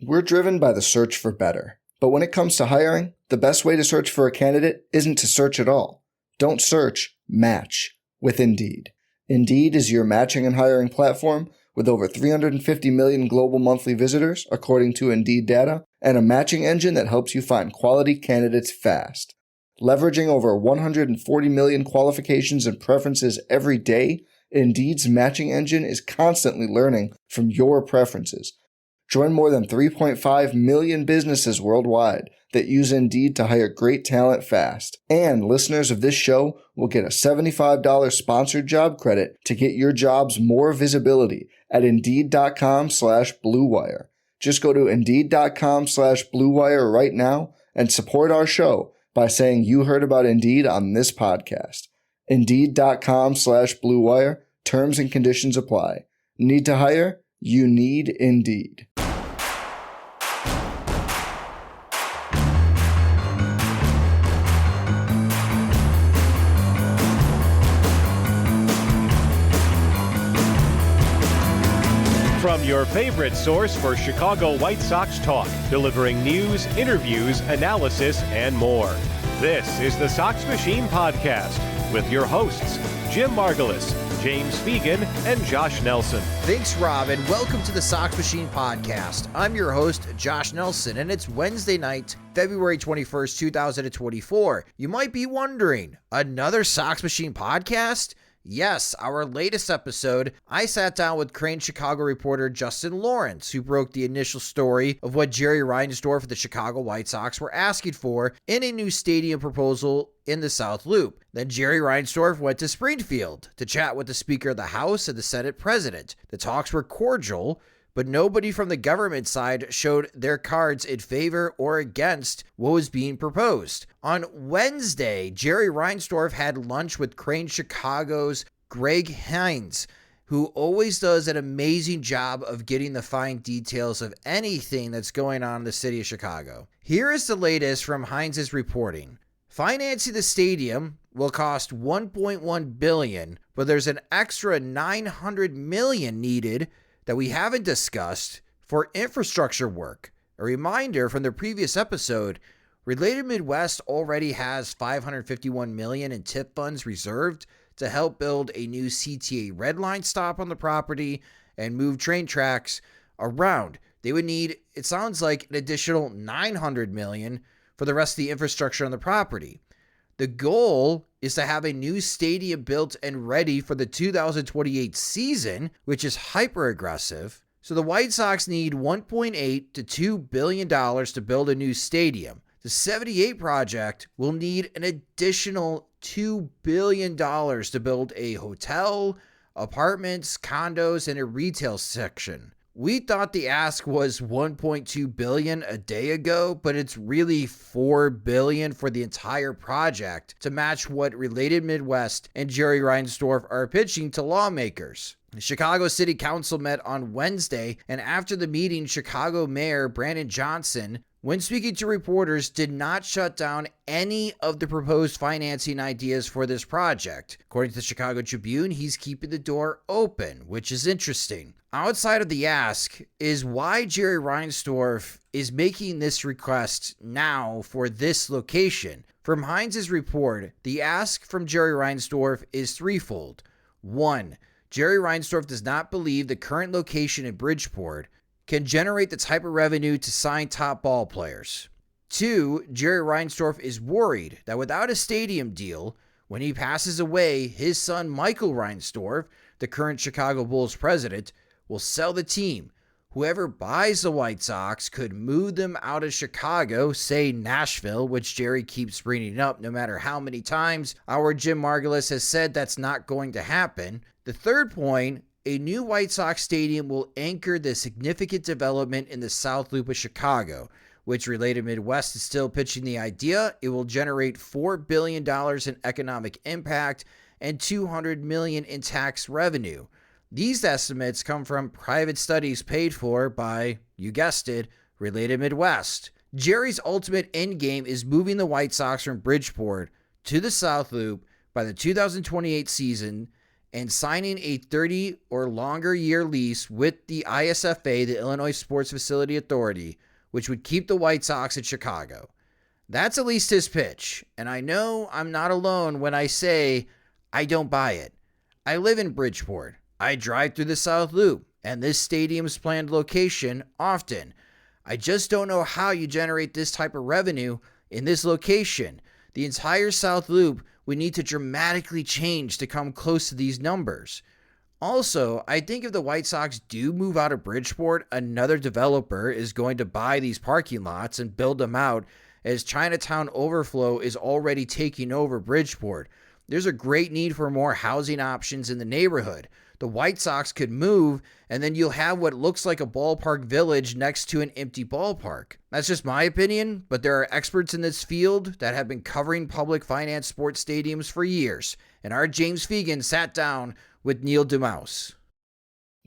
We're driven by the search for better. But when it comes to hiring, the best way to search for a candidate isn't to search at all. Don't search, match with Indeed. Indeed is your matching and hiring platform with over 350 million global monthly visitors, according to Indeed data, and a matching engine that helps you find quality candidates fast. Leveraging over 140 million qualifications and preferences every day, Indeed's matching engine is constantly learning from your preferences. Join more than 3.5 million businesses worldwide that use Indeed to hire great talent fast. And listeners of this show will get a $75 sponsored job credit to get your jobs more visibility at Indeed.com/Blue Wire. Just go to Indeed.com/Blue Wire right now and support our show by saying you heard about Indeed on this podcast. Indeed.com/Blue Wire. Terms and conditions apply. Need to hire? You need Indeed. From your favorite source for Chicago White Sox talk, delivering news, interviews, analysis, and more. This is the Sox Machine Podcast with your hosts, Jim Margulis, James Fegan, and Josh Nelson. Thanks, Rob, and welcome to the Sox Machine Podcast. I'm your host, Josh Nelson, and it's Wednesday night, February 21st, 2024. You might be wondering, another Sox Machine Podcast? Yes, our latest episode, I sat down with Crain Chicago reporter Justin Lawrence, who broke the initial story of what Jerry Reinsdorf of the Chicago White Sox were asking for in a new stadium proposal in the South Loop. Then Jerry Reinsdorf went to Springfield to chat with the Speaker of the House and the Senate President. The talks were cordial, but nobody from the government side showed their cards in favor or against what was being proposed. On Wednesday, Jerry Reinsdorf had lunch with Crain Chicago's Greg Hines, who always does an amazing job of getting the fine details of anything that's going on in the city of Chicago. Here is the latest from Hines' reporting. Financing the stadium will cost $1.1 billion, but there's an extra $900 million needed that we haven't discussed for infrastructure work. A reminder from the previous episode, Related Midwest already has $551 million in TIP funds reserved to help build a new CTA Red Line stop on the property and move train tracks around. They would need, it sounds like, an additional $900 million for the rest of the infrastructure on the property. The goal is to have a new stadium built and ready for the 2028 season, which is hyper aggressive. So the White Sox need $1.8 to $2 billion to build a new stadium. The 78 project will need an additional $2 billion to build a hotel, apartments, condos, and a retail section. We thought the ask was $1.2 billion a day ago, but it's really $4 billion for the entire project to match what Related Midwest and Jerry Reinsdorf are pitching to lawmakers. The Chicago City Council met on Wednesday, and after the meeting, Chicago Mayor Brandon Johnson, when speaking to reporters, did not shut down any of the proposed financing ideas for this project. According to the Chicago Tribune, he's keeping the door open, which is interesting. Outside of the ask is why Jerry Reinsdorf is making this request now for this location. From Hines' report, the ask from Jerry Reinsdorf is threefold. 1. Jerry Reinsdorf does not believe the current location in Bridgeport can generate the type of revenue to sign top ball players. 2. Jerry Reinsdorf is worried that without a stadium deal, when he passes away, his son Michael Reinsdorf, the current Chicago Bulls president, will sell the team. Whoever buys the White Sox could move them out of Chicago, say Nashville, which Jerry keeps bringing up no matter how many times our Jim Margulis has said that's not going to happen. The third point, a new White Sox stadium will anchor the significant development in the South Loop of Chicago, which Related Midwest is still pitching the idea. It will generate $4 billion in economic impact and $200 million in tax revenue. These estimates come from private studies paid for by, you guessed it, Related Midwest. Jerry's ultimate endgame is moving the White Sox from Bridgeport to the South Loop by the 2028 season and signing a 30 or longer year lease with the ISFA, the Illinois Sports Facility Authority, which would keep the White Sox at Chicago. That's at least his pitch, and I know I'm not alone when I say I don't buy it. I live in Bridgeport. I drive through the South Loop and this stadium's planned location often. I just don't know how you generate this type of revenue in this location. The entire South Loop would need to dramatically change to come close to these numbers. Also, I think if the White Sox do move out of Bridgeport, another developer is going to buy these parking lots and build them out, as Chinatown overflow is already taking over Bridgeport. There's a great need for more housing options in the neighborhood. The White Sox could move, and then you'll have what looks like a ballpark village next to an empty ballpark. That's just my opinion, but there are experts in this field that have been covering public finance sports stadiums for years, and our James Fegan sat down with Neil deMause.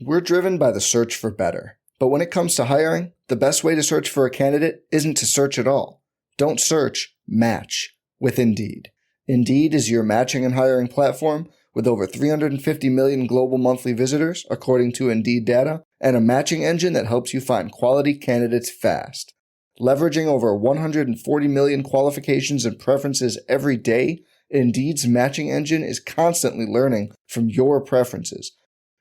We're driven by the search for better. But when it comes to hiring, the best way to search for a candidate isn't to search at all. Don't search, match with Indeed. Indeed is your matching and hiring platform with over 350 million global monthly visitors, according to Indeed data, and a matching engine that helps you find quality candidates fast. Leveraging over 140 million qualifications and preferences every day, Indeed's matching engine is constantly learning from your preferences.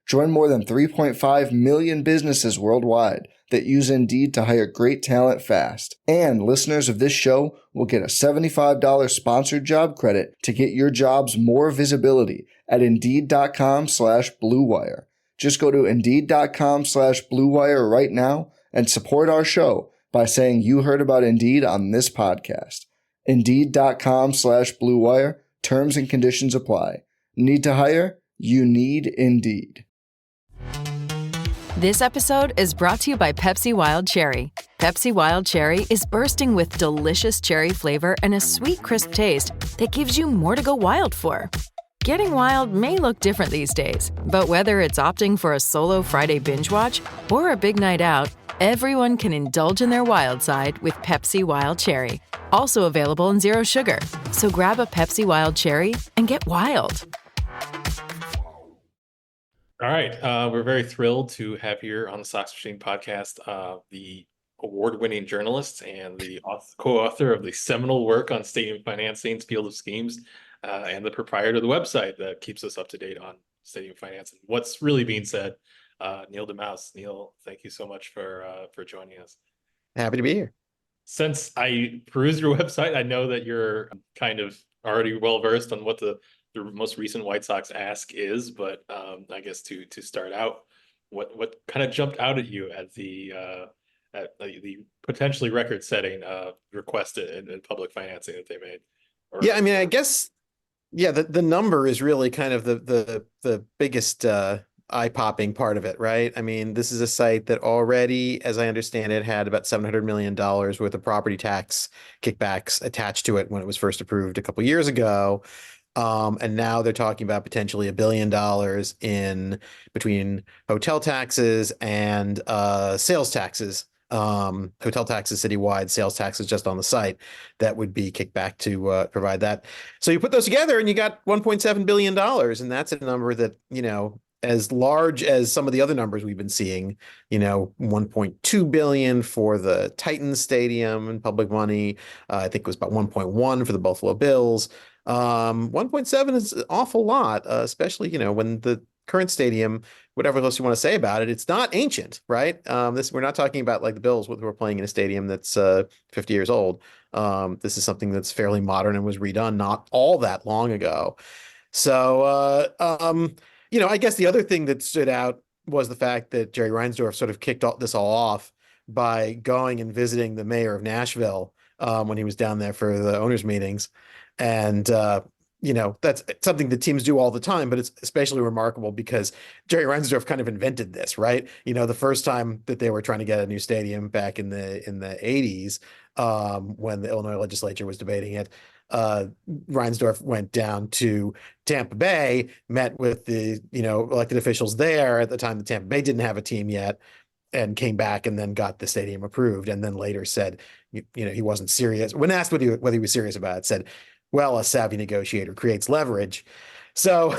Join more than 3.5 million businesses worldwide that use Indeed to hire great talent fast. And listeners of this show will get a $75 sponsored job credit to get your jobs more visibility at Indeed.com/Blue Wire. Just go to Indeed.com/Blue Wire right now and support our show by saying you heard about Indeed on this podcast. Indeed.com/Blue Wire. Terms and conditions apply. Need to hire? You need Indeed. This episode is brought to you by Pepsi Wild Cherry. Pepsi Wild Cherry is bursting with delicious cherry flavor and a sweet, crisp taste that gives you more to go wild for. Getting wild may look different these days, but whether it's opting for a solo Friday binge watch or a big night out, everyone can indulge in their wild side with Pepsi Wild Cherry. Also available in Zero Sugar. So grab a Pepsi Wild Cherry and get wild. All right. We're very thrilled to have here on the Sox Machine podcast the award-winning journalist and the co-author of the seminal work on stadium financing, Field of Schemes, and the proprietor of the website that keeps us up to date on stadium finance and what's really being said, Neil deMause. Neil, thank you so much for joining us. Happy to be here. Since I perused your website, I know that you're kind of already well-versed on what the most recent White Sox ask is, but I guess to start out, what kind of jumped out at you at the potentially record-setting request in public financing that they made? Yeah, I mean, I guess, yeah, the number is really kind of the biggest eye-popping part of it, right? I mean, this is a site that already, as I understand it, had about $700 million worth of property tax kickbacks attached to it when it was first approved a couple years ago. And now they're talking about potentially $1 billion in between hotel taxes and sales taxes, hotel taxes citywide, sales taxes just on the site that would be kicked back to provide that. So you put those together and you got $1.7 billion. And that's a number that, you know, as large as some of the other numbers we've been seeing, you know, 1.2 billion for the Titans Stadium and public money. I think it was about 1.1 for the Buffalo Bills. 1.7 is an awful lot, especially, you know, when the current stadium, whatever else you want to say about it, it's not ancient, right? We're not talking about like the Bills who are playing in a stadium that's 50 years old. This is something that's fairly modern and was redone not all that long ago. So, you know, I guess the other thing that stood out was the fact that Jerry Reinsdorf sort of kicked this all off by going and visiting the mayor of Nashville when he was down there for the owners' meetings. And, you know, that's something that teams do all the time, but it's especially remarkable because Jerry Reinsdorf kind of invented this, right? You know, the first time that they were trying to get a new stadium back in the 80s, when the Illinois legislature was debating it, Reinsdorf went down to Tampa Bay, met with the, you know, elected officials there. At the time, the Tampa Bay didn't have a team yet, and came back and then got the stadium approved. And then later said, you know, he wasn't serious. When asked whether he was serious about it, said, well, a savvy negotiator creates leverage. So,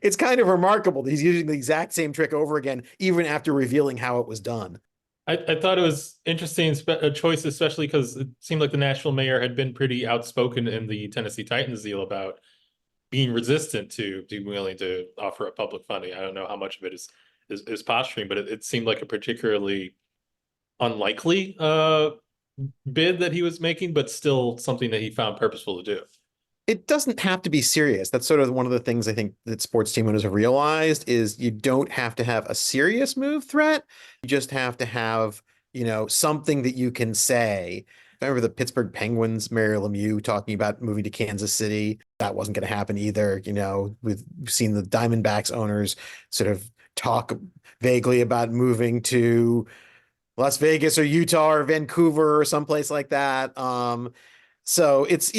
It's kind of remarkable that he's using the exact same trick over again, even after revealing how it was done. I thought it was interesting a choice, especially because it seemed like the Nashville mayor had been pretty outspoken in the Tennessee Titans deal about being resistant to being willing to offer up public funding. I don't know how much of it is posturing, but it seemed like a particularly unlikely bid that he was making, but still something that he found purposeful to do. It doesn't have to be serious. That's sort of one of the things I think that sports team owners have realized is you don't have to have a serious move threat. You just have to have, something that you can say. I remember the Pittsburgh Penguins, Mario Lemieux talking about moving to Kansas City. That wasn't going to happen either. We've seen the Diamondbacks owners sort of talk vaguely about moving to Las Vegas or Utah or Vancouver or someplace like that. So it's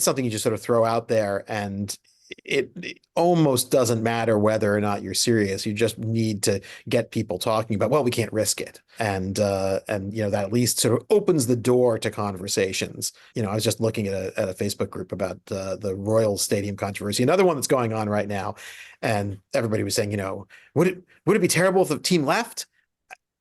something you just sort of throw out there, and it almost doesn't matter whether or not you're serious. You just need to get people talking about, well, we can't risk it. And that at least sort of opens the door to conversations. I was just looking at a Facebook group about the Royals Stadium controversy, another one that's going on right now. And everybody was saying, would it be terrible if the team left?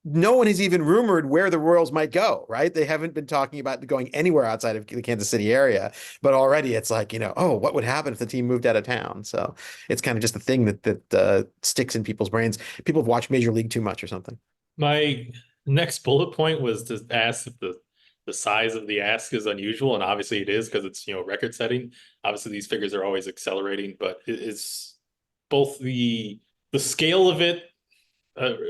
No one has even rumored where the Royals might go, right? They haven't been talking about going anywhere outside of the Kansas City area, but already it's like, oh, what would happen if the team moved out of town? So it's kind of just a thing that sticks in people's brains. People have watched Major League too much or something. My next bullet point was to ask if the size of the ask is unusual, and obviously it is because it's record setting. Obviously these figures are always accelerating, but it's both the scale of it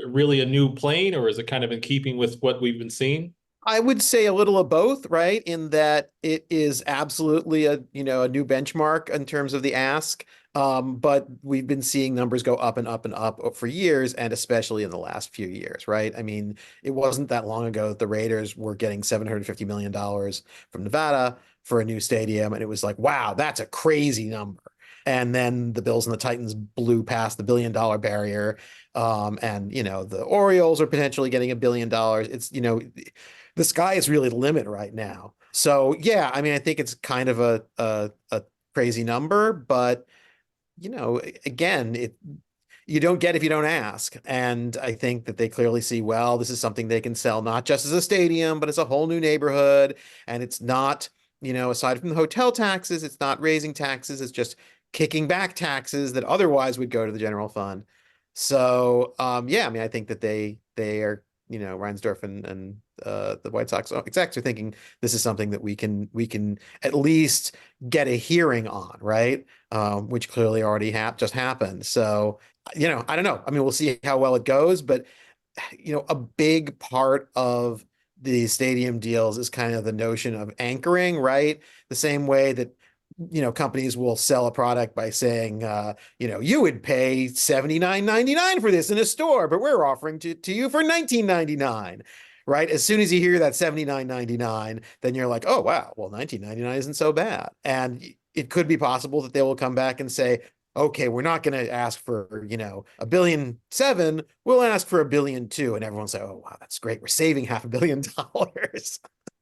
really a new plane, or is it kind of in keeping with what we've been seeing? I would say a little of both, right? In that it is absolutely a new benchmark in terms of the ask. But we've been seeing numbers go up and up and up for years, and especially in the last few years, right? I mean, it wasn't that long ago that the Raiders were getting $750 million from Nevada for a new stadium, and it was like, wow, that's a crazy number. And then the Bills and the Titans blew past the $1 billion barrier. And the Orioles are potentially getting $1 billion. It's, the sky is really the limit right now. So yeah, I mean, I think it's kind of a crazy number, but again, you don't get if you don't ask. And I think that they clearly see, well, this is something they can sell not just as a stadium, but as a whole new neighborhood. And it's not, aside from the hotel taxes, it's not raising taxes. It's just kicking back taxes that otherwise would go to the general fund. So yeah, I mean, I think that they are, Reinsdorf and the White Sox execs are thinking this is something that we can at least get a hearing on, right? Which clearly already just happened. So I don't know. I mean, we'll see how well it goes, but a big part of the stadium deals is kind of the notion of anchoring, right? The same way that companies will sell a product by saying, you would pay $79.99 for this in a store, but we're offering to you for $19.99, right? As soon as you hear that $79.99, then you're like, oh, wow, well, $19.99 isn't so bad. And it could be possible that they will come back and say, okay, we're not going to ask for, $1.7 billion. We'll ask for $1.2 billion. And everyone say, oh, wow, that's great. We're saving $500 million.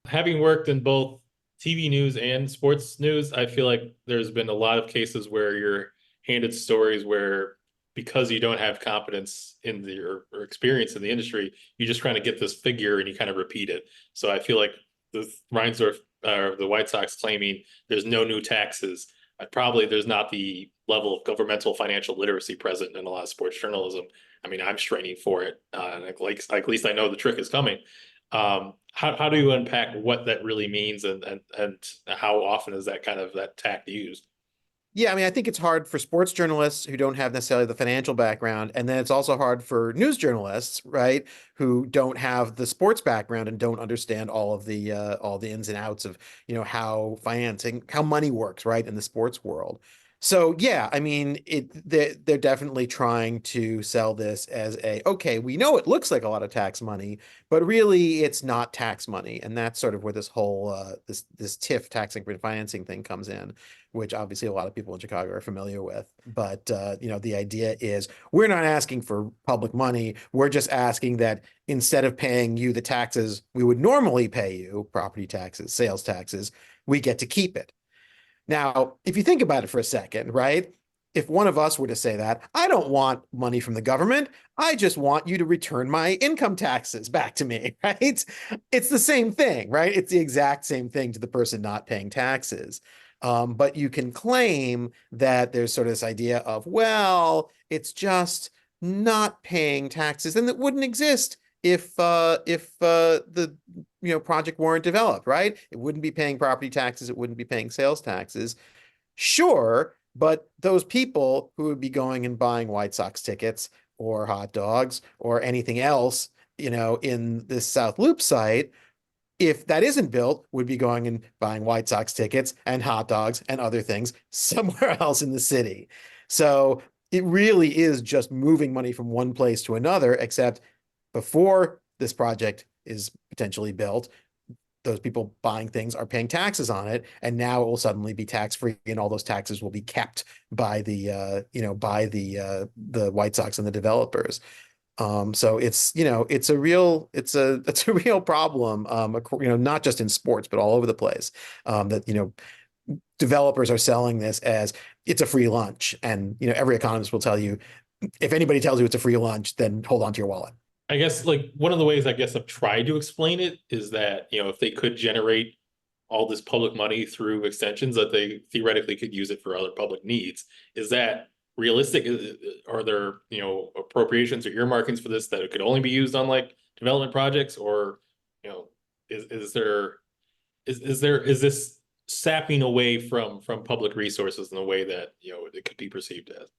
Having worked in both TV news and sports news, I feel like there's been a lot of cases where you're handed stories where, because you don't have competence in or experience in the industry, you just trying to get this figure and you kind of repeat it. So I feel like the Reinsdorf the White Sox claiming there's no new taxes, probably there's not the level of governmental financial literacy present in a lot of sports journalism. I mean, I'm straining for it. Like at least I know the trick is coming. How do you unpack what that really means and how often is that tact used? Yeah, I mean, I think it's hard for sports journalists who don't have necessarily the financial background, and then it's also hard for news journalists, right, who don't have the sports background and don't understand all the ins and outs of how money works, right, in the sports world. So yeah, I mean, they're definitely trying to sell this as okay, we know it looks like a lot of tax money, but really it's not tax money, and that's sort of where this whole this TIF, tax increment financing thing, comes in, which obviously a lot of people in Chicago are familiar with. But the idea is we're not asking for public money. We're just asking that instead of paying you the taxes we would normally pay you, property taxes, sales taxes, we get to keep it. Now, if you think about it for a second, right? if one of us were to say that, I don't want money from the government. I just want you to return my income taxes back to me, right? It's the same thing, right? It's the exact same thing to the person not paying taxes. But you can claim that there's sort of this idea of, well, it's just not paying taxes, and that wouldn't exist if the project weren't developed, right? It wouldn't be paying property taxes, it wouldn't be paying sales taxes. Sure, but those people who would be going and buying White Sox tickets or hot dogs or anything else, in this South Loop site, if that isn't built, would be going and buying White Sox tickets and hot dogs and other things somewhere else in the city. So it really is just moving money from one place to another, except before this project is potentially built, those people buying things are paying taxes on it, and now it will suddenly be tax free, and all those taxes will be kept by the White Sox and the developers. So it's a real problem, not just in sports, but all over the place. That developers are selling this as it's a free lunch, and every economist will tell you, if anybody tells you it's a free lunch, then hold on to your wallet. I guess like one of the ways I guess I've tried to explain it is that, if they could generate all this public money through extensions, that they theoretically could use it for other public needs. Is that realistic? Are there, appropriations or earmarkings for this that it could only be used on like development projects, or, is this sapping away from public resources in the way that, it could be perceived as?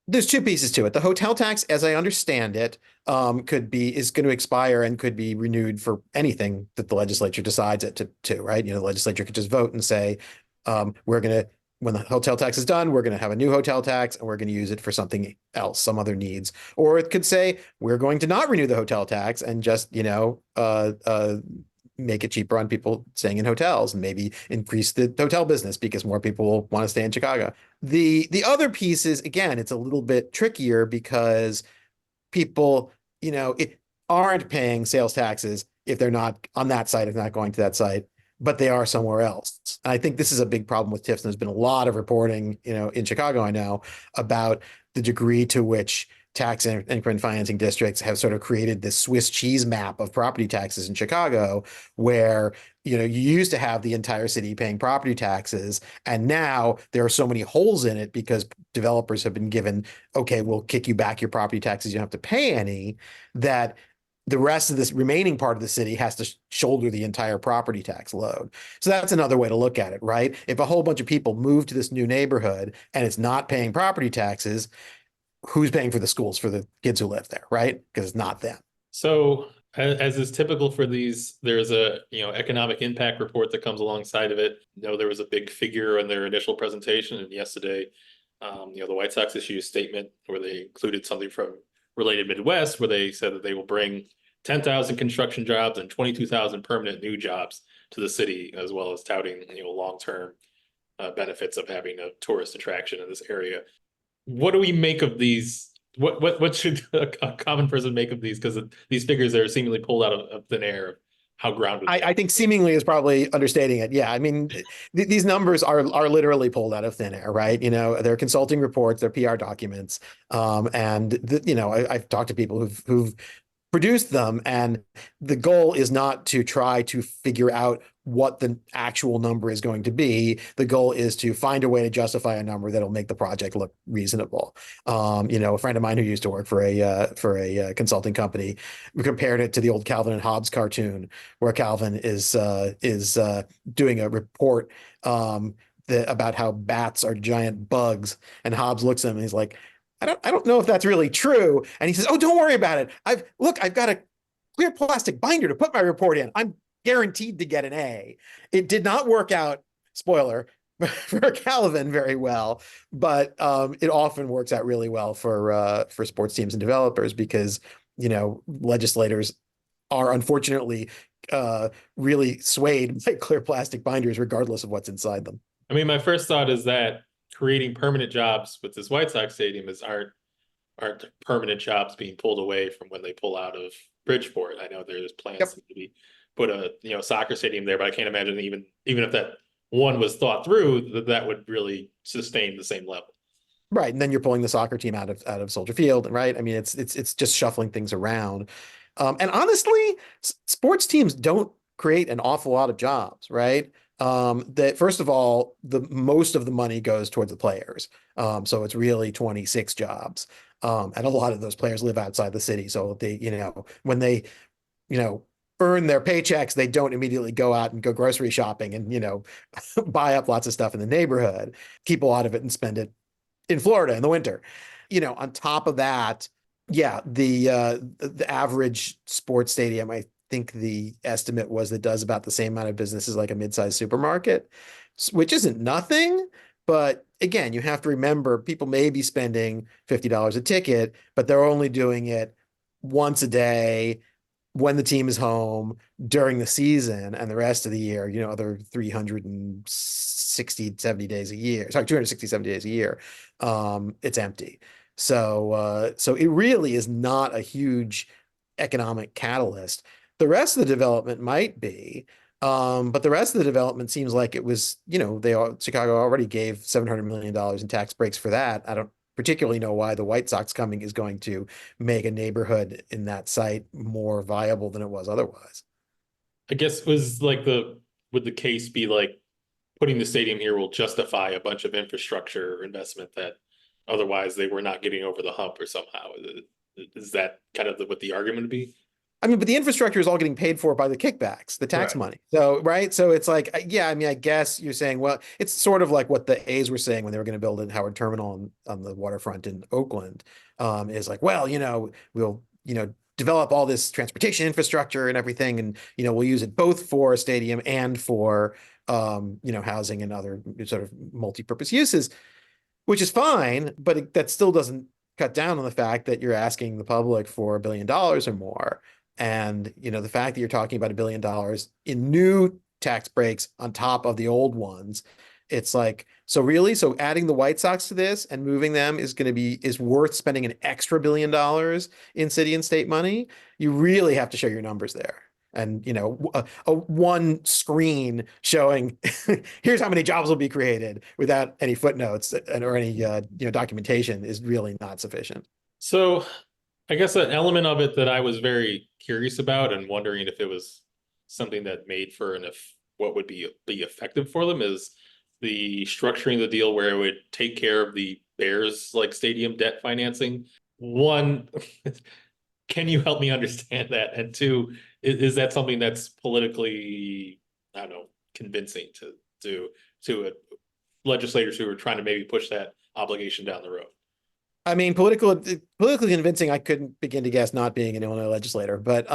There's two pieces to it. The hotel tax, as I understand it, is going to expire and could be renewed for anything that the legislature decides it to, right? The legislature could just vote and say, we're going to, when the hotel tax is done, we're going to have a new hotel tax and we're going to use it for something else, some other needs. Or it could say, we're going to not renew the hotel tax and just, make it cheaper on people staying in hotels, and maybe increase the hotel business because more people will want to stay in Chicago. The other piece is, again, it's a little bit trickier because people, aren't paying sales taxes if they're not on that site, if not going to that site, but they are somewhere else. And I think this is a big problem with TIFs. And there's been a lot of reporting, in Chicago, I know, about the degree to which tax and increment financing districts have sort of created this Swiss cheese map of property taxes in Chicago, where, you used to have the entire city paying property taxes. And now there are so many holes in it because developers have been given, okay, we'll kick you back your property taxes, you don't have to pay any, that the rest of this remaining part of the city has to shoulder the entire property tax load. So that's another way to look at it, right? If a whole bunch of people move to this new neighborhood and it's not paying property taxes, who's paying for the schools for the kids who live there, right? Because it's not them. So as is typical for these, there's a economic impact report that comes alongside of it. There was a big figure in their initial presentation, and yesterday, the White Sox issued a statement where they included something from Related Midwest, where they said that they will bring 10,000 construction jobs and 22,000 permanent new jobs to the city, as well as touting long-term benefits of having a tourist attraction in this area. What do we make of these? What should a common person make of these? Because these figures are seemingly pulled out of thin air. How grounded? I think seemingly is probably understating it. Yeah, I mean, these numbers are literally pulled out of thin air, right? They're consulting reports, they're PR documents, I've talked to people who've produced them, and the goal is not to try to figure out what the actual number is going to be. The goal is to find a way to justify a number that'll make the project look reasonable. A friend of mine who used to work for a consulting company compared it to the old Calvin and Hobbes cartoon, where Calvin is doing a report about how bats are giant bugs, and Hobbes looks at him and he's like, I don't know if that's really true. And he says, oh, don't worry about it. I've got a clear plastic binder to put my report in. I'm guaranteed to get an A. It did not work out, spoiler, for Calvin very well, but it often works out really well for sports teams and developers, because legislators are unfortunately really swayed by clear plastic binders regardless of what's inside them. I mean, my first thought is that creating permanent jobs with this White Sox stadium aren't permanent jobs being pulled away from when they pull out of Bridgeport. I know there's plans to maybe put a soccer stadium there, but I can't imagine even if that one was thought through, that would really sustain the same level. Right, and then you're pulling the soccer team out of Soldier Field, right? I mean, it's just shuffling things around. And honestly, sports teams don't create an awful lot of jobs, right? That first of all, the most of the money goes towards the players. So it's really 26 jobs. And a lot of those players live outside the city. So they, when they, you know, earn their paychecks, they don't immediately go out and go grocery shopping and, buy up lots of stuff in the neighborhood, keep a lot of it and spend it in Florida in the winter. On top of that, yeah, the average sports stadium, I think the estimate was that does about the same amount of business as like a mid-sized supermarket, which isn't nothing. But again, you have to remember people may be spending $50 a ticket, but they're only doing it once a day when the team is home during the season, and the rest of the year, other 360, 70 days a year, sorry, 260, 70 days a year, it's empty. So it really is not a huge economic catalyst. The rest of the development might be, but the rest of the development seems like it was, Chicago already gave $700 million in tax breaks for that. I don't particularly know why the White Sox coming is going to make a neighborhood in that site more viable than it was otherwise. I guess would the case be like putting the stadium here will justify a bunch of infrastructure investment that otherwise they were not getting over the hump or somehow? Is that kind of what the argument would be? I mean, but the infrastructure is all getting paid for by the kickbacks, the tax money. So, right. So it's like, yeah, I mean, I guess you're saying, well, it's sort of like what the A's were saying when they were going to build a Howard Terminal on the waterfront in Oakland, is like, well, we'll, develop all this transportation infrastructure and everything. And, we'll use it both for a stadium and for, housing and other sort of multi-purpose uses, which is fine. But that still doesn't cut down on the fact that you're asking the public for $1 billion or more. And, the fact that you're talking about $1 billion in new tax breaks on top of the old ones, it's like, so adding the White Sox to this and moving them is worth spending an extra $1 billion in city and state money. You really have to show your numbers there. And, a one screen showing here's how many jobs will be created without any footnotes or any, documentation is really not sufficient. So I guess an element of it that I was very curious about and wondering if it was something that made for what would be effective for them is the structuring the deal where it would take care of the Bears like stadium debt financing. One, can you help me understand that? And two, is that something that's politically, I don't know, convincing to legislators who are trying to maybe push that obligation down the road? I mean, politically convincing, I couldn't begin to guess, not being an Illinois legislator. But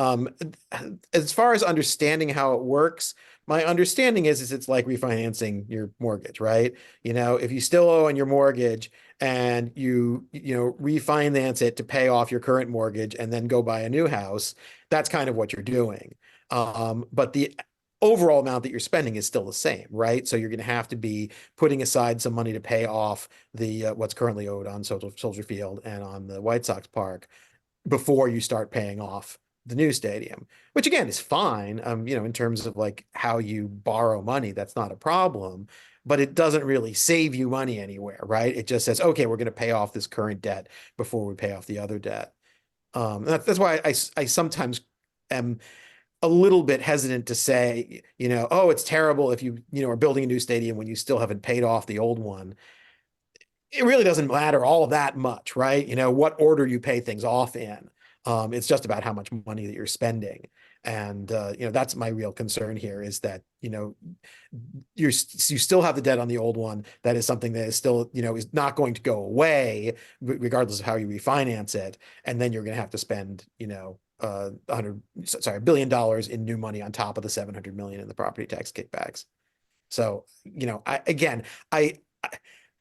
as far as understanding how it works, my understanding is it's like refinancing your mortgage, right? If you still owe on your mortgage and you refinance it to pay off your current mortgage and then go buy a new house, that's kind of what you're doing. But the overall amount that you're spending is still the same, right? So you're going to have to be putting aside some money to pay off the what's currently owed on Soldier Field and on the White Sox Park before you start paying off the new stadium, which again is fine. In terms of like how you borrow money, that's not a problem, but it doesn't really save you money anywhere, right? It just says, okay, we're going to pay off this current debt before we pay off the other debt. That's why I sometimes am a little bit hesitant to say, oh, it's terrible if you are building a new stadium when you still haven't paid off the old one. It really doesn't matter all that much, right? What order you pay things off in. It's just about how much money that you're spending. And, that's my real concern here is that, you still have the debt on the old one. That is something that is still, is not going to go away regardless of how you refinance it. And then you're going to have to spend, $1 billion in new money on top of the $700 million in the property tax kickbacks. So,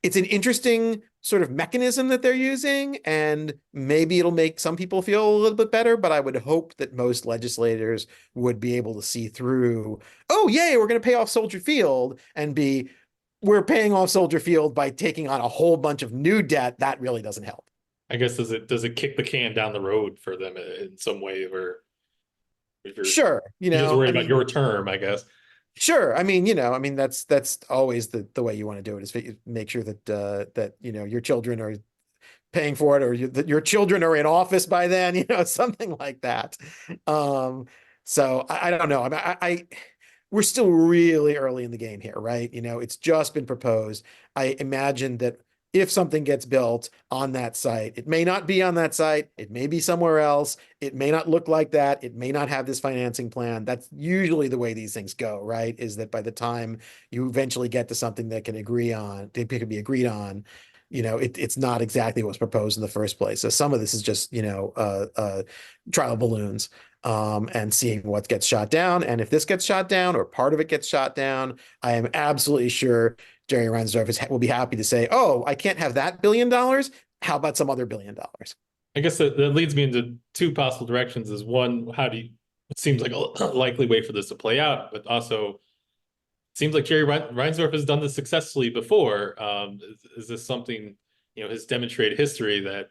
it's an interesting sort of mechanism that they're using, and maybe it'll make some people feel a little bit better, but I would hope that most legislators would be able to see through, oh, yay, we're going to pay off Soldier Field, and we're paying off Soldier Field by taking on a whole bunch of new debt. That really doesn't help. I guess does it kick the can down the road for them in some way, or if you're sure, you're just worried about your term, I guess. Sure. I mean, that's always the way you want to do it, is make sure that that your children are paying for it, or that your children are in office by then, something like that. Um, so I don't know. I mean, we're still really early in the game here, right? It's just been proposed. I imagine that if something gets built on that site, it may not be on that site. It may be somewhere else. It may not look like that. It may not have this financing plan. That's usually the way these things go, right? Is that by the time you eventually get to something that can be agreed on, it's not exactly what was proposed in the first place. So some of this is just, trial balloons, and seeing what gets shot down. And if this gets shot down, or part of it gets shot down, I am absolutely sure Jerry Reinsdorf will be happy to say, "Oh, I can't have that $1 billion. How about some other $1 billion?" I guess that leads me into two possible directions. Is one, it seems like a likely way for this to play out, but also it seems like Jerry Reinsdorf has done this successfully before. Is this something, his demonstrated history that,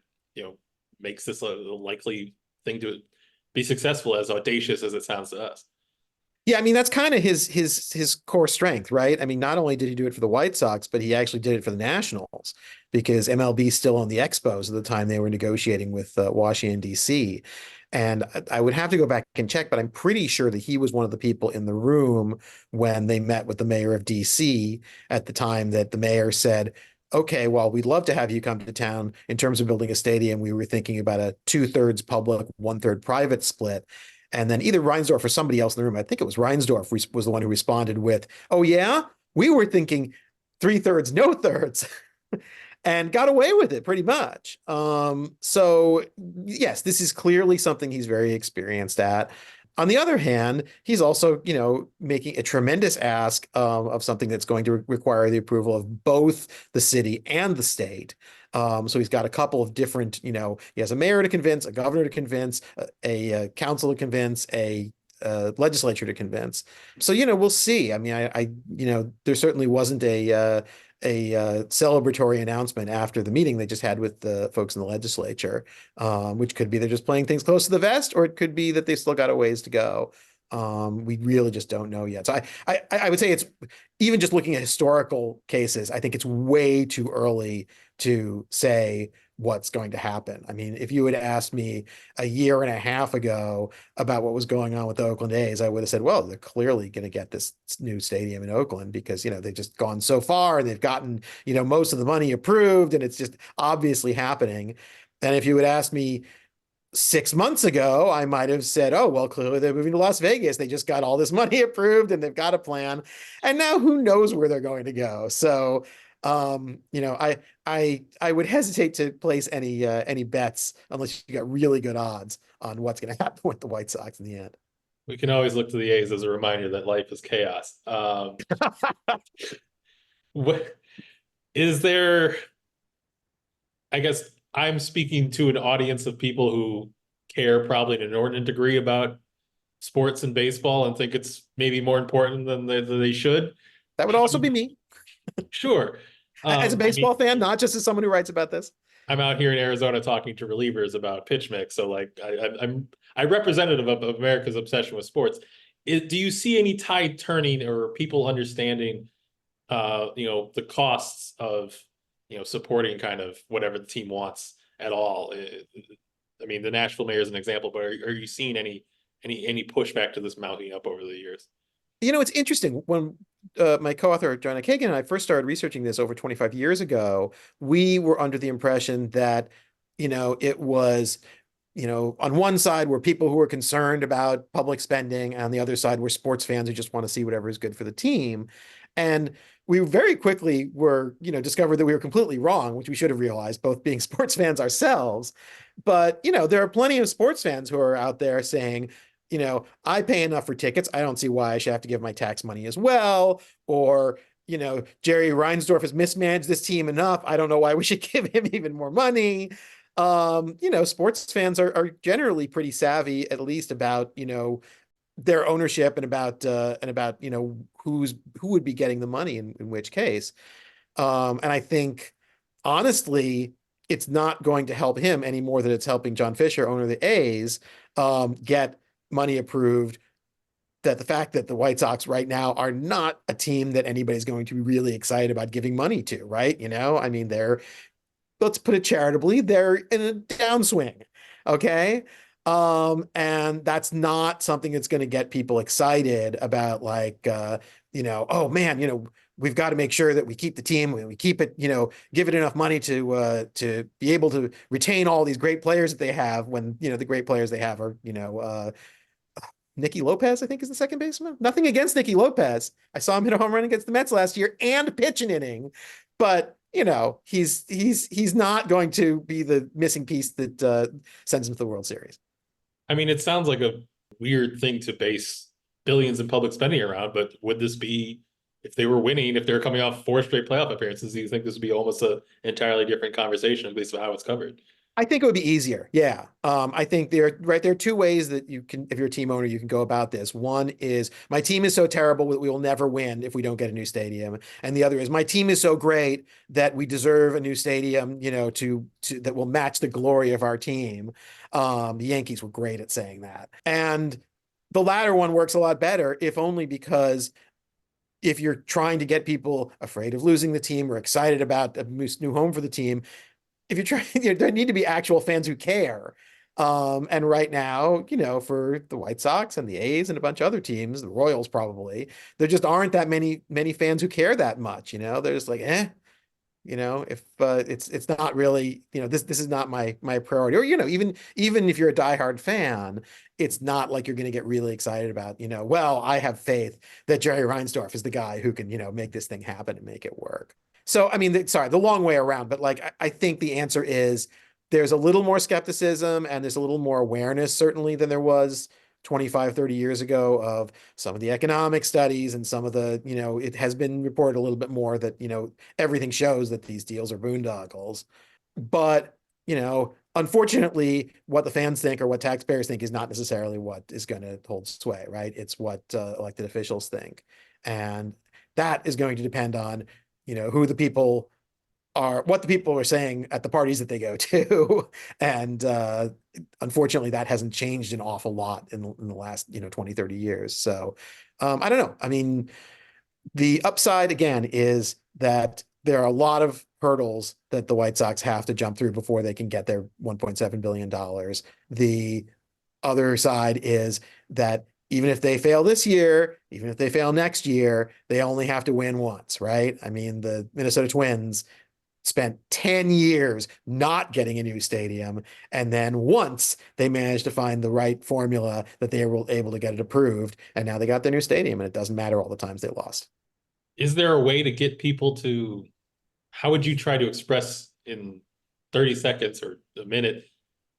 makes this a likely thing to be successful, as audacious as it sounds to us? Yeah, I mean, that's kind of his core strength, right? I mean, not only did he do it for the White Sox, but he actually did it for the Nationals, because MLB still owned the Expos at the time they were negotiating with Washington, D.C. And I would have to go back and check, but I'm pretty sure that he was one of the people in the room when they met with the mayor of D.C. at the time that the mayor said, "Okay, well, we'd love to have you come to town. In terms of building a stadium, we were thinking about a 2/3 public, 1/3 private split." And then either Reinsdorf or somebody else in the room, I think it was Reinsdorf, was the one who responded with, "Oh yeah, we were thinking 3/3, no thirds," and got away with it pretty much. So yes, this is clearly something he's very experienced at. On the other hand, he's also, making a tremendous ask of something that's going to require the approval of both the city and the state. So he's got a couple of different, he has a mayor to convince, a governor to convince, a council to convince, a legislature to convince. So, we'll see. I mean, there certainly wasn't a celebratory announcement after the meeting they just had with the folks in the legislature, which could be they're just playing things close to the vest, or it could be that they still got a ways to go. We really just don't know yet. So I would say, it's even just looking at historical cases, I think it's way too early to say what's going to happen. I mean, if you had asked me a year and a half ago about what was going on with the Oakland A's, I would have said, well, they're clearly going to get this new stadium in Oakland because, they've just gone so far and they've gotten, most of the money approved, and it's just obviously happening. And if you had asked me 6 months ago, I might have said, oh, well, clearly they're moving to Las Vegas. They just got all this money approved and they've got a plan. And now who knows where they're going to go. So, I would hesitate to place any bets unless you got really good odds on what's going to happen with the White Sox in the end. We can always look to the A's as a reminder that life is chaos. What is there? I guess I'm speaking to an audience of people who care probably an inordinate degree about sports and baseball and think it's maybe more important than they should. That would also be me. Sure. As a baseball fan, not just as someone who writes about this. I'm out here in Arizona talking to relievers about pitch mix. So like I'm representative of America's obsession with sports. Do you see any tide turning or people understanding the costs of supporting kind of whatever the team wants at all? I mean, the Nashville mayor is an example, but are you seeing any pushback to this mounting up over the years? It's interesting. When my co-author, John Kagan, and I first started researching this over 25 years ago, we were under the impression that, it was, on one side were people who were concerned about public spending, and on the other side were sports fans who just want to see whatever is good for the team. And we very quickly were, discovered that we were completely wrong, which we should have realized, both being sports fans ourselves. But, there are plenty of sports fans who are out there saying, I pay enough for tickets. I don't see why I should have to give my tax money as well. Or, Jerry Reinsdorf has mismanaged this team enough. I don't know why we should give him even more money. Sports fans are generally pretty savvy, at least about, their ownership and about who would be getting the money in which case. And I think, honestly, it's not going to help him any more than it's helping John Fisher, owner of the A's, get money approved that the fact that the White Sox right now are not a team that anybody's going to be really excited about giving money to, right? I mean, let's put it charitably, they're in a downswing. Okay. And that's not something that's going to get people excited about oh man, we've got to make sure that we keep the team, we keep it, give it enough money to be able to retain all these great players that they have when, the great players they have are, Nicky Lopez, I think, is the second baseman. Nothing against Nicky Lopez. I saw him hit a home run against the Mets last year and pitch an inning, but he's not going to be the missing piece that sends him to the World Series. I mean, it sounds like a weird thing to base billions in public spending around, but would this be, if they were winning, if they're coming off 4 straight playoff appearances, do you think this would be almost an entirely different conversation, at least of how it's covered? I think it would be easier. Yeah. I think there are 2 ways that you can, if you're a team owner, you can go about this. One is, my team is so terrible that we will never win if we don't get a new stadium. And the other is, my team is so great that we deserve a new stadium, that will match the glory of our team. The Yankees were great at saying that. And the latter one works a lot better, if only because if you're trying to get people afraid of losing the team or excited about a new home for the team, if you're trying, there need to be actual fans who care. And right now, for the White Sox and the A's and a bunch of other teams, the Royals probably, there just aren't that many fans who care that much. They're just like, if it's not really, this is not my priority. Or, even if you're a diehard fan, it's not like you're going to get really excited about, well, I have faith that Jerry Reinsdorf is the guy who can, make this thing happen and make it work. So, I mean, the long way around, but I think the answer is there's a little more skepticism and there's a little more awareness, certainly, than there was 25, 30 years ago, of some of the economic studies and some of the, it has been reported a little bit more that, everything shows that these deals are boondoggles. But, unfortunately, what the fans think or what taxpayers think is not necessarily what is going to hold sway, right? It's what elected officials think. And that is going to depend on who the people are, what the people are saying at the parties that they go to. And unfortunately, that hasn't changed an awful lot in the last, 20, 30 years. So I don't know. I mean, the upside, again, is that there are a lot of hurdles that the White Sox have to jump through before they can get their $1.7 billion. The other side is that even if they fail this year, even if they fail next year, they only have to win once, right? I mean, the Minnesota Twins spent 10 years not getting a new stadium, and then once they managed to find the right formula that they were able to get it approved, and now they got their new stadium, and it doesn't matter all the times they lost. Is there a way to get people to, how would you try to express in 30 seconds or a minute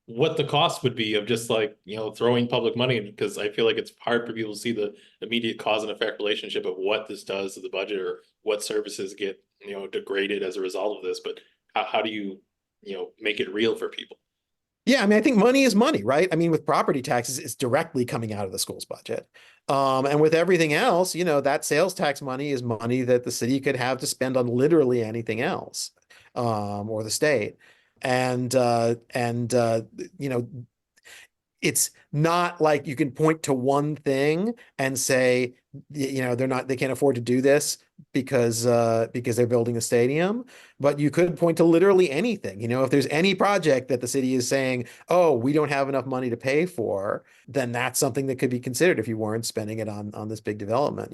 what the cost would be of just throwing public money in? Because I feel like it's hard for people to see the immediate cause and effect relationship of what this does to the budget or what services get, degraded as a result of this. But how do you, make it real for people? Yeah, I mean, I think money is money, right? I mean, with property taxes, it's directly coming out of the school's budget. And with everything else, that sales tax money is money that the city could have to spend on literally anything else, or the state. And it's not like you can point to one thing and say, they can't afford to do this because they're building a stadium. But you could point to literally anything. If there's any project that the city is saying, oh, we don't have enough money to pay for, then that's something that could be considered if you weren't spending it on this big development.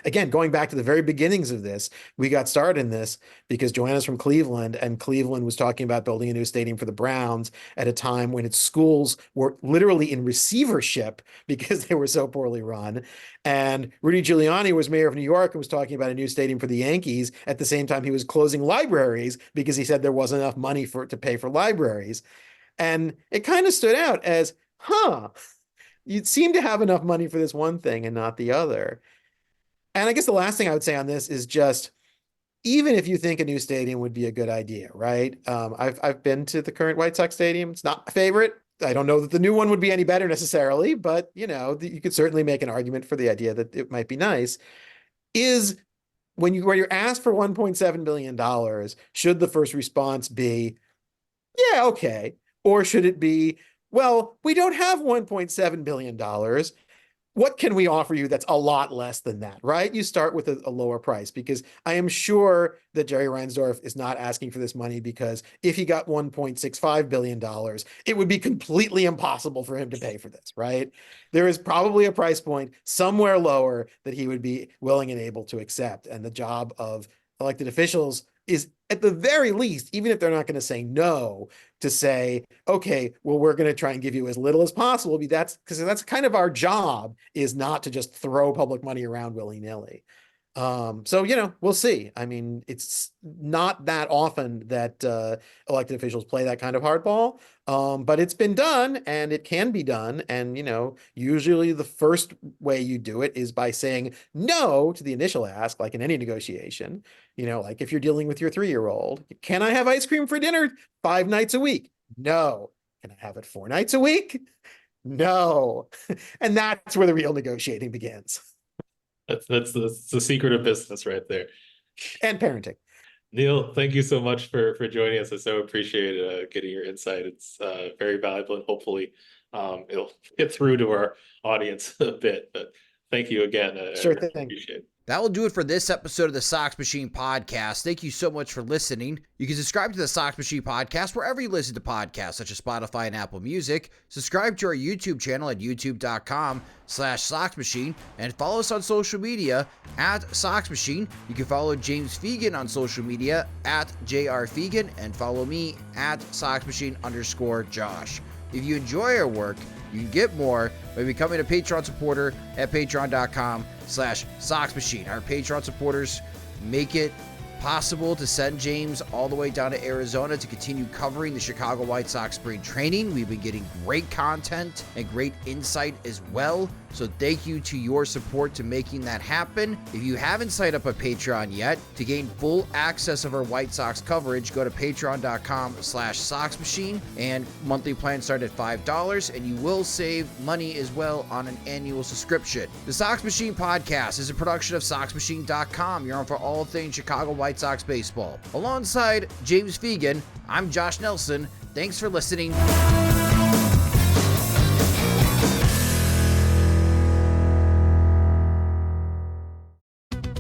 Again, going back to the very beginnings of this, we got started in this because Joanna's from Cleveland, and Cleveland was talking about building a new stadium for the Browns at a time when its schools were literally in receivership because they were so poorly run. And Rudy Giuliani was mayor of New York and was talking about a new stadium for the Yankees at the same time he was closing libraries because he said there wasn't enough money to pay for libraries. And it kind of stood out as, you'd seem to have enough money for this one thing and not the other. And I guess the last thing I would say on this is just, even if you think a new stadium would be a good idea, right? I've been to the current White Sox stadium. It's not my favorite. I don't know that the new one would be any better necessarily, but you could certainly make an argument for the idea that it might be nice. Is when you're asked for $1.7 billion, should the first response be, yeah, okay? Or should it be, well, we don't have $1.7 billion. what can we offer you that's a lot less than that, right? You start with a lower price, because I am sure that Jerry Reinsdorf is not asking for this money because if he got $1.65 billion, it would be completely impossible for him to pay for this, right? There is probably a price point somewhere lower that he would be willing and able to accept. And the job of elected officials is, at the very least, even if they're not going to say no, to say, okay, well, we're going to try and give you as little as possible. That's because that's kind of our job, is not to just throw public money around willy-nilly. So, we'll see. I mean, it's not that often that elected officials play that kind of hardball, but it's been done, and it can be done. And, usually the first way you do it is by saying no to the initial ask, like in any negotiation. Like if you're dealing with your 3-year-old, can I have ice cream for dinner 5 nights a week? No. Can I have it 4 nights a week? No. And that's where the real negotiating begins. That's the secret of business right there. And parenting. Neil, thank you so much for joining us. I so appreciate getting your insight. It's very valuable, and hopefully it'll get through to our audience a bit. But thank you again. Sure I thing. appreciate it. That will do it for this episode of the Sox Machine podcast. Thank you so much for listening. You can subscribe to the Sox Machine podcast wherever you listen to podcasts, such as Spotify and Apple Music. Subscribe to our YouTube channel at youtube.com/Sox Machine, and follow us on social media at Sox Machine. You can follow James Fegan on social media at JR Fegan, and follow me at Sox Machine_Josh. If you enjoy our work, you can get more by becoming a Patreon supporter at patreon.com/Sox Machine. Our Patreon supporters make it possible to send James all the way down to Arizona to continue covering the Chicago White Sox spring training. We've been getting great content and great insight as well. So thank you to your support to making that happen. If you haven't signed up on Patreon yet, to gain full access of our White Sox coverage, go to patreon.com/Sox Machine, and monthly plans start at $5, and you will save money as well on an annual subscription. The Sox Machine podcast is a production of SoxMachine.com. You're on for all things Chicago White Sox baseball. Alongside James Fegan, I'm Josh Nelson. Thanks for listening.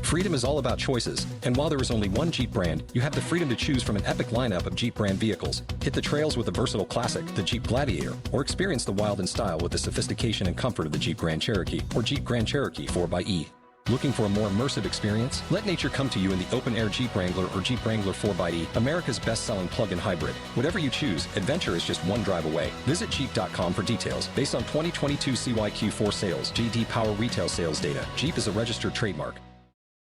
Freedom is all about choices, and while there is only one Jeep brand, you have the freedom to choose from an epic lineup of Jeep brand vehicles. Hit the trails with the versatile classic, the Jeep Gladiator, or experience the wild in style with the sophistication and comfort of the Jeep Grand Cherokee or Jeep Grand Cherokee 4xe. Looking for a more immersive experience? Let nature come to you in the open-air Jeep Wrangler or Jeep Wrangler 4xe, America's best-selling plug-in hybrid. Whatever you choose, adventure is just one drive away. Visit Jeep.com for details. Based on 2022 CYQ4 sales, JD Power retail sales data, Jeep is a registered trademark.